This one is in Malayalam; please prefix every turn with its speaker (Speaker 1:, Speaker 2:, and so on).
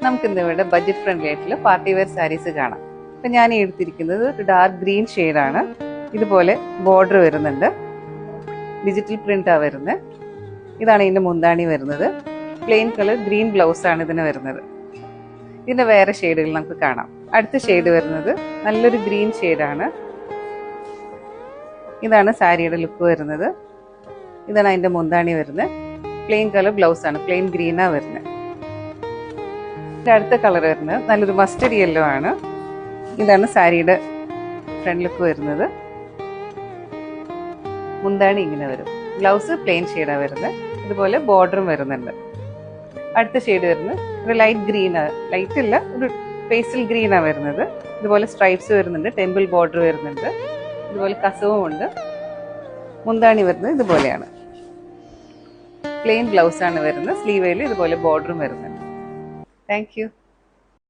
Speaker 1: നമുക്കിന്ന് ഇവിടെ ബഡ്ജറ്റ് ഫ്രണ്ട്ലി ആയിട്ടുള്ള പാർട്ടി വെയർ സാരീസ് കാണാം. അപ്പം ഞാൻ എടുത്തിരിക്കുന്നത് ഒരു ഡാർക്ക് ഗ്രീൻ ഷെയ്ഡാണ്. ഇതുപോലെ ബോർഡർ വരുന്നുണ്ട്, ഡിജിറ്റൽ പ്രിന്റാണ് വരുന്നത്. ഇതാണ് ഇതിൻ്റെ മുന്താണി വരുന്നത്. പ്ലെയിൻ കളർ ഗ്രീൻ ബ്ലൗസാണ് ഇതിന് വരുന്നത്. ഇതിൻ്റെ വേറെ ഷെയ്ഡുകൾ നമുക്ക് കാണാം. അടുത്ത ഷെയ്ഡ് വരുന്നത് നല്ലൊരു ഗ്രീൻ ഷെയ്ഡാണ്. ഇതാണ് സാരിയുടെ ലുക്ക് വരുന്നത്. ഇതാണ് അതിൻ്റെ മുന്താണി വരുന്നത്. പ്ലെയിൻ കളർ ബ്ലൗസാണ്, പ്ലെയിൻ ഗ്രീനാണ് വരുന്നത്. അടുത്ത കളർ വരുന്നത് നല്ലൊരു മസ്റ്റർഡ് യെല്ലോ ആണ്. ഇതാണ് സാരിയുടെ ഫ്രണ്ട് ലുക്ക് വരുന്നത്. മുന്താണി ഇങ്ങനെ വരും. ബ്ലൗസ് പ്ലെയിൻ ഷെയ്ഡാണ് വരുന്നത്. ഇതുപോലെ ബോർഡറും വരുന്നുണ്ട്. അടുത്ത ഷെയ്ഡ് വരുന്നത് ഒരു ലൈറ്റ് ഗ്രീനാണ്, ലൈറ്റ് അല്ല, ഒരു പേസ്റ്റൽ ഗ്രീനാണ് വരുന്നത്. ഇതുപോലെ സ്ട്രൈപ്സ് വരുന്നുണ്ട്, ടെമ്പിൾ ബോർഡർ വരുന്നുണ്ട്, ഇതുപോലെ കസവും ഉണ്ട്. മുന്താണി വരുന്നത് ഇതുപോലെയാണ്, പ്ലെയിൻ ബ്ലൗസാണ് വരുന്നത്. സ്ലീവേല് ഇതുപോലെ ബോർഡറും വരുന്നുണ്ട്. Thank you.